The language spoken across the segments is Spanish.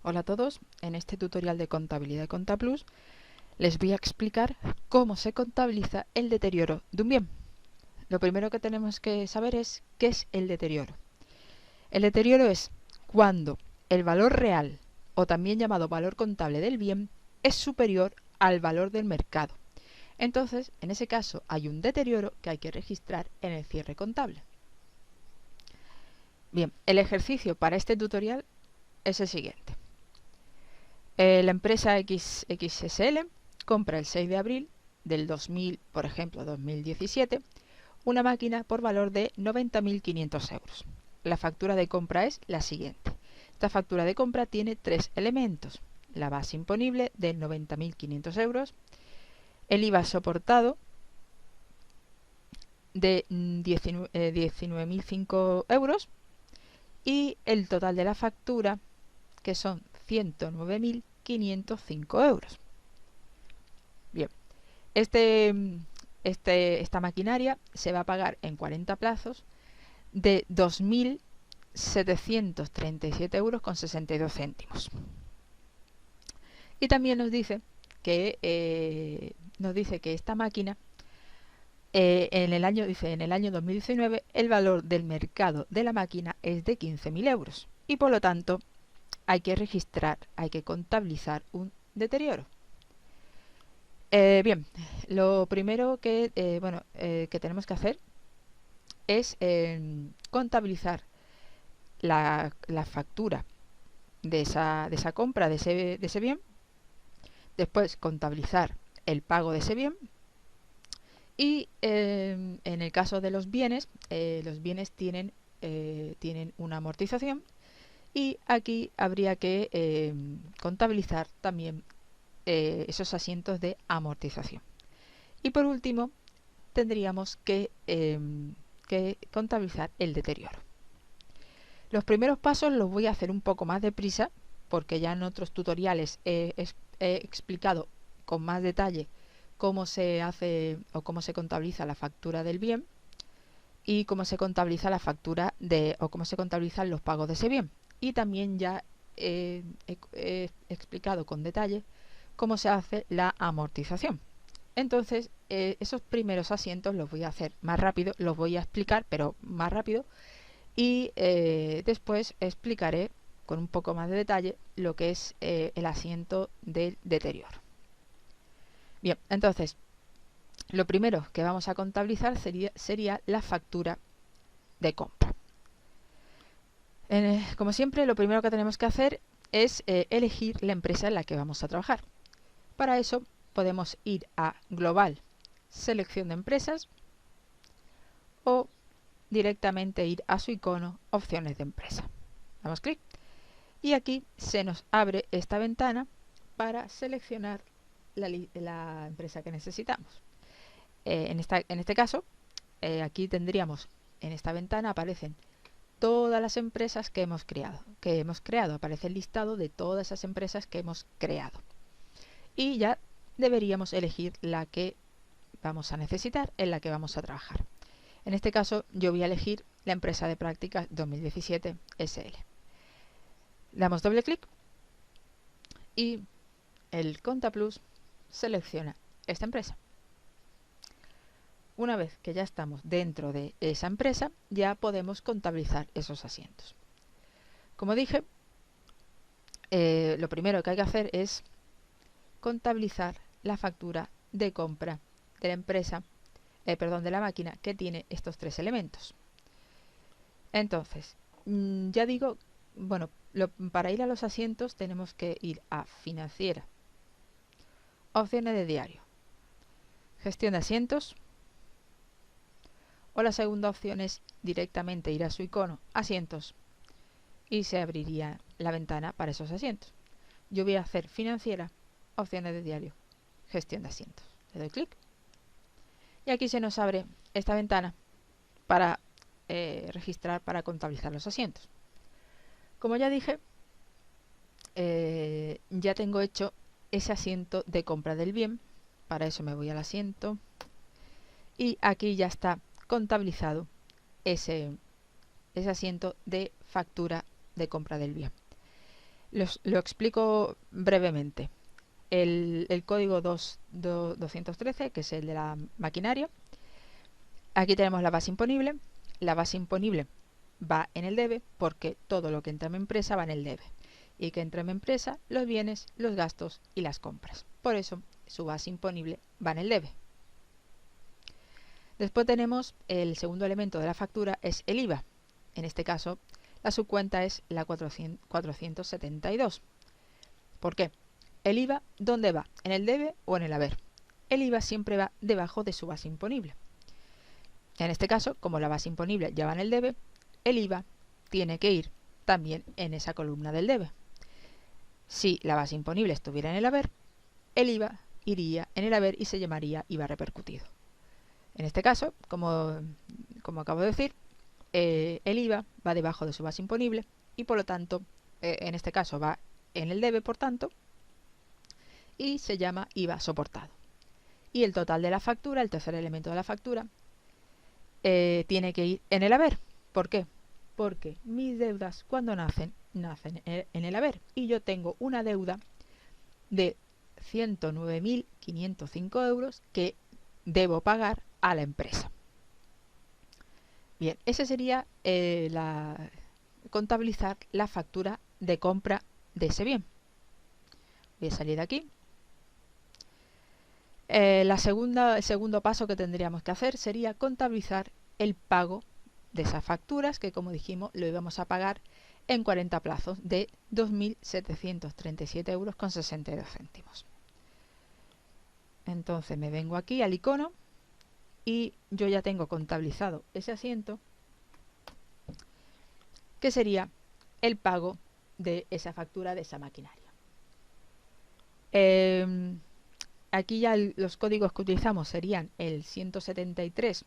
Hola a todos, en este tutorial de contabilidad de Contaplus les voy a explicar cómo se contabiliza el deterioro de un bien. Lo primero que tenemos que saber es qué es el deterioro. El deterioro es cuando el valor real, o también llamado valor contable del bien, es superior al valor del mercado. Entonces, en ese caso, hay un deterioro que hay que registrar en el cierre contable. Bien, el ejercicio para este tutorial es el siguiente. La empresa XSL compra el 6 de abril del 2000, por ejemplo, 2017, una máquina por valor de 90.500 euros. La factura de compra es la siguiente. Esta factura de compra tiene tres elementos. La base imponible de 90.500 euros, el IVA soportado de 19.005 euros y el total de la factura, que son 109.505 euros. Bien, esta maquinaria se va a pagar en 40 plazos de 2.737 euros con 62 céntimos. Y también nos dice que esta máquina en el año 2019 el valor del mercado de la máquina es de 15.000 euros y por lo tanto hay que contabilizar un deterioro. Bien, lo primero que tenemos que hacer es contabilizar la factura de esa compra de ese bien, después contabilizar el pago de ese bien y en el caso de los bienes tienen una amortización y aquí habría que contabilizar también esos asientos de amortización. Y por último, tendríamos que contabilizar el deterioro. Los primeros pasos los voy a hacer un poco más deprisa, porque ya en otros tutoriales he explicado con más detalle cómo se hace o cómo se contabiliza la factura del bien y cómo se contabiliza la factura o cómo se contabilizan los pagos de ese bien. Y también ya he explicado con detalle cómo se hace la amortización. Entonces, esos primeros asientos los voy a hacer más rápido, los voy a explicar, pero más rápido, y después explicaré con un poco más de detalle lo que es el asiento del deterioro. Bien, entonces, lo primero que vamos a contabilizar sería la factura de compra. Como siempre, lo primero que tenemos que hacer es elegir la empresa en la que vamos a trabajar. Para eso podemos ir a Global, Selección de empresas, o directamente ir a su icono, Opciones de empresa. Damos clic y aquí se nos abre esta ventana para seleccionar la empresa que necesitamos. En este caso, aquí tendríamos, en esta ventana aparecen todas las empresas que hemos creado. Aparece el listado de todas esas empresas que hemos creado. Y ya deberíamos elegir la que vamos a necesitar, en la que vamos a trabajar. En este caso yo voy a elegir la empresa de prácticas 2017 SL. Damos doble clic y el Contaplus selecciona esta empresa. Una vez que ya estamos dentro de esa empresa, ya podemos contabilizar esos asientos. Como dije, lo primero que hay que hacer es contabilizar la factura de compra de la empresa, de la máquina que tiene estos tres elementos. Entonces, ya digo, bueno, para ir a los asientos tenemos que ir a Financiera, Opciones de diario, Gestión de asientos, o la segunda opción es directamente ir a su icono, Asientos, y se abriría la ventana para esos asientos. Yo voy a hacer Financiera, Opciones de diario, Gestión de asientos. Le doy clic y aquí se nos abre esta ventana para registrar, para contabilizar los asientos. Como ya dije, ya tengo hecho ese asiento de compra del bien. Para eso me voy al asiento y aquí ya está contabilizado ese asiento de factura de compra del bien. Lo explico brevemente. El código 213, que es el de la maquinaria. Aquí tenemos la base imponible. La base imponible va en el debe porque todo lo que entra en mi empresa va en el debe. Y que entra en mi empresa los bienes, los gastos y las compras. Por eso su base imponible va en el debe. Después tenemos el segundo elemento de la factura, es el IVA. En este caso, la subcuenta es la 472. ¿Por qué? El IVA, ¿dónde va? ¿En el debe o en el haber? El IVA siempre va debajo de su base imponible. En este caso, como la base imponible ya va en el debe, el IVA tiene que ir también en esa columna del debe. Si la base imponible estuviera en el haber, el IVA iría en el haber y se llamaría IVA repercutido. En este caso, como acabo de decir, el IVA va debajo de su base imponible y por lo tanto, en este caso va en el debe, por tanto, y se llama IVA soportado. Y el total de la factura, el tercer elemento de la factura, tiene que ir en el haber. ¿Por qué? Porque mis deudas cuando nacen en el haber y yo tengo una deuda de 109.505 euros que debo pagar a la empresa. Bien, ese sería contabilizar la factura de compra de ese bien. Voy a salir de aquí. El segundo paso que tendríamos que hacer sería contabilizar el pago de esas facturas, que como dijimos lo íbamos a pagar en 40 plazos de 2.737 euros con 62 céntimos. Entonces me vengo aquí al icono y yo ya tengo contabilizado ese asiento, que sería el pago de esa factura de esa maquinaria. Aquí ya los códigos que utilizamos serían el 173,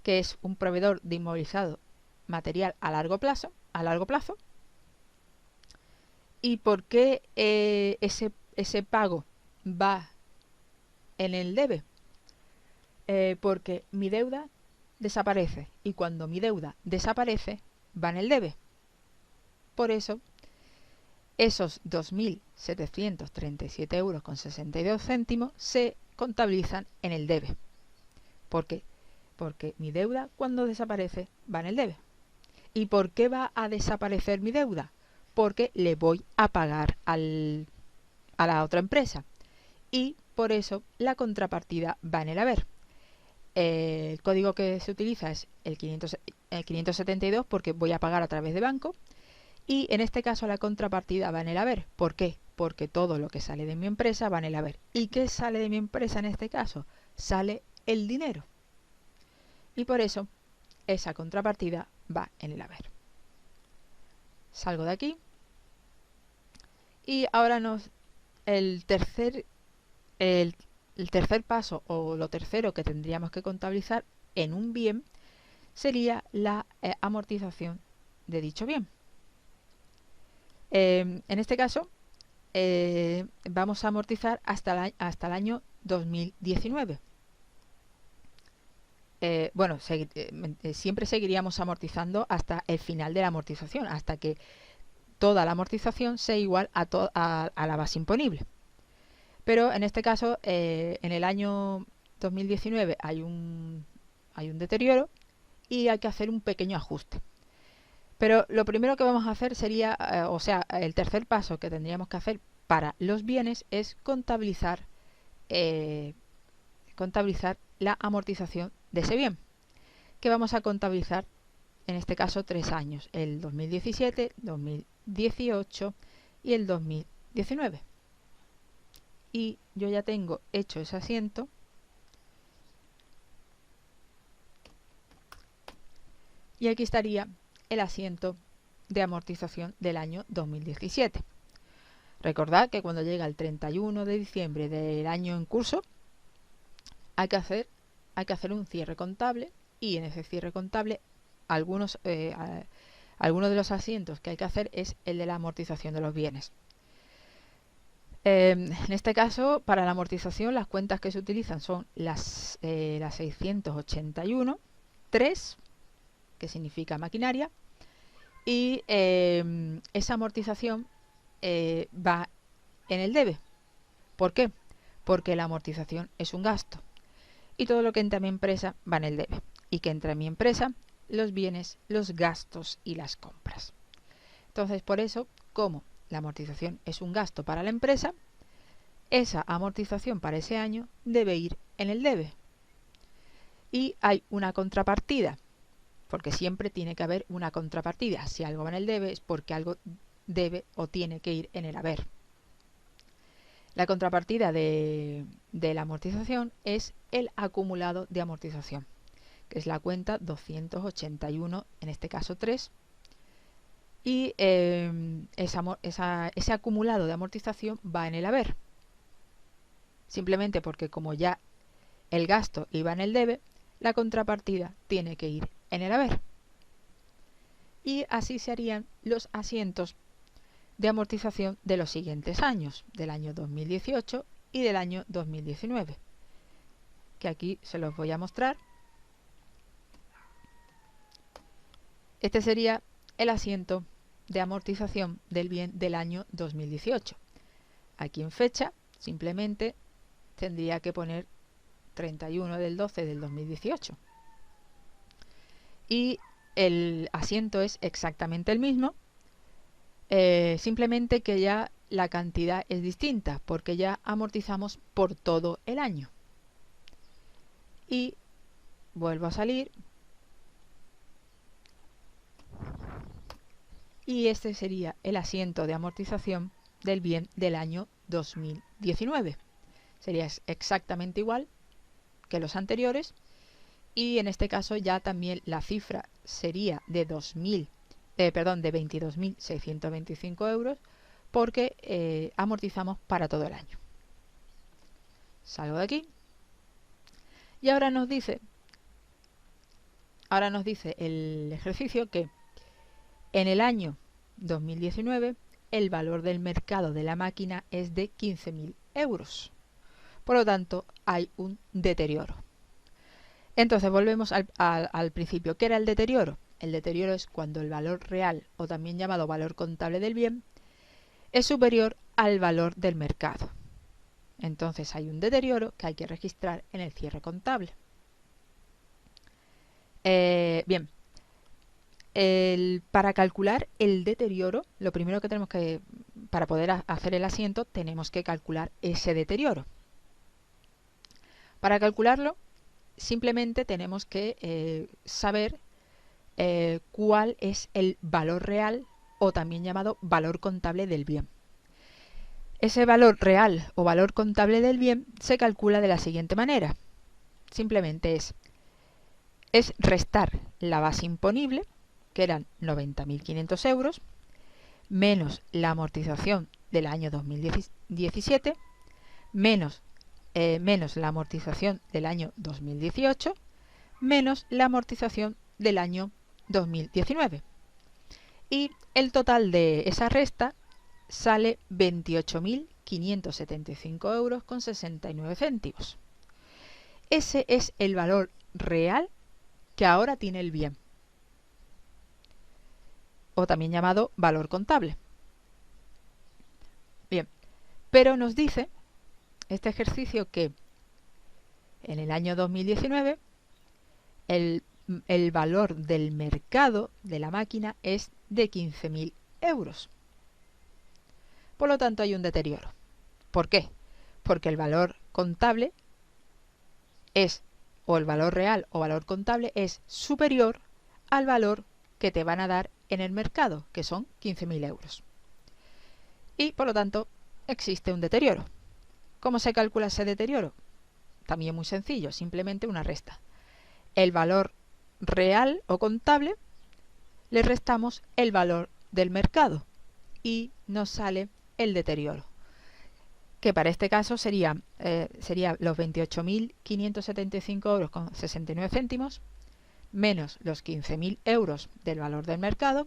que es un proveedor de inmovilizado material a largo plazo. ¿Y por qué ese pago va en el debe? Porque mi deuda desaparece y cuando mi deuda desaparece va en el debe. Por eso esos 2.737 euros con 62 céntimos se contabilizan en el debe. ¿Por qué? Porque mi deuda cuando desaparece va en el debe. ¿Y por qué va a desaparecer mi deuda? Porque le voy a pagar a la otra empresa. Y por eso la contrapartida va en el haber. El código que se utiliza es el 572 porque voy a pagar a través de banco. Y en este caso la contrapartida va en el haber. ¿Por qué? Porque todo lo que sale de mi empresa va en el haber. ¿Y qué sale de mi empresa en este caso? Sale el dinero. Y por eso esa contrapartida va en el haber. Salgo de aquí. Y ahora el tercer paso o lo tercero que tendríamos que contabilizar en un bien sería la amortización de dicho bien. En este caso vamos a amortizar hasta el año 2019. Bueno, siempre seguiríamos amortizando hasta el final de la amortización, hasta que toda la amortización sea igual a la base imponible. Pero en este caso, en el año 2019 hay un deterioro y hay que hacer un pequeño ajuste. Pero lo primero que vamos a hacer sería, el tercer paso que tendríamos que hacer para los bienes es contabilizar la amortización de ese bien, que vamos a contabilizar en este caso 3 años, el 2017, 2018 y el 2019. Y yo ya tengo hecho ese asiento. Y aquí estaría el asiento de amortización del año 2017. Recordad que cuando llega el 31 de diciembre del año en curso, hay que hacer un cierre contable y en ese cierre contable algunos de los asientos que hay que hacer es el de la amortización de los bienes. En este caso, para la amortización, las cuentas que se utilizan son las 681, 3, que significa maquinaria, y esa amortización va en el debe. ¿Por qué? Porque la amortización es un gasto y todo lo que entra a mi empresa va en el debe. Y que entra en mi empresa los bienes, los gastos y las compras. Entonces, por eso, como la amortización es un gasto para la empresa, esa amortización para ese año debe ir en el debe. Y hay una contrapartida, porque siempre tiene que haber una contrapartida. Si algo va en el debe es porque algo debe o tiene que ir en el haber. La contrapartida de la amortización es el acumulado de amortización, que es la cuenta 281, en este caso 3, y ese acumulado de amortización va en el haber. Simplemente porque como ya el gasto iba en el debe, la contrapartida tiene que ir en el haber. Y así se harían los asientos de amortización de los siguientes años, del año 2018 y del año 2019, que aquí se los voy a mostrar. Este sería el asiento de amortización del bien del año 2018. Aquí en fecha simplemente tendría que poner 31 del 12 del 2018. Y el asiento es exactamente el mismo, simplemente que ya la cantidad es distinta, porque ya amortizamos por todo el año. Y vuelvo a salir. Y este sería el asiento de amortización del bien del año 2019. Sería exactamente igual que los anteriores. Y en este caso ya también la cifra sería de 22.625 euros, porque amortizamos para todo el año. Salgo de aquí. Y ahora nos dice el ejercicio que en el año 2019 el valor del mercado de la máquina es de 15.000 euros. Por lo tanto, hay un deterioro. Entonces volvemos al principio. ¿Qué era el deterioro? El deterioro es cuando el valor real, o también llamado valor contable del bien, es superior al valor del mercado. Entonces hay un deterioro que hay que registrar en el cierre contable. Bien, para calcular el deterioro, lo primero que tenemos que, para poder hacer el asiento, tenemos que calcular ese deterioro. Para calcularlo, simplemente tenemos que saber cuál es el valor real, o también llamado valor contable del bien. Ese valor real o valor contable del bien se calcula de la siguiente manera. Simplemente es restar la base imponible, que eran 90.500 euros, menos la amortización del año 2017, menos la amortización del año 2018, menos la amortización del año 2019. Y el total de esa resta sale 28.575 euros con 69 céntimos. Ese es el valor real que ahora tiene el bien, o también llamado valor contable. Bien, pero nos dice este ejercicio que en el año 2019 el valor del mercado de la máquina es de 15.000 euros. Por lo tanto, hay un deterioro. ¿Por qué? Porque el valor contable es, o el valor real o valor contable es superior al valor que te van a dar en el mercado, que son 15.000 euros. Y por lo tanto, existe un deterioro. ¿Cómo se calcula ese deterioro? También muy sencillo, simplemente una resta. El valor real o contable le restamos el valor del mercado y nos sale el deterioro, que para este caso sería los 28.575 euros con 69 céntimos menos los 15.000 euros del valor del mercado.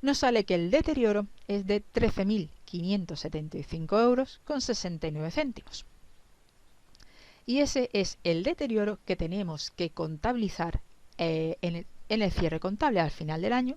Nos sale que el deterioro es de 13.575 euros con 69 céntimos. Y ese es el deterioro que tenemos que contabilizar en el cierre contable al final del año,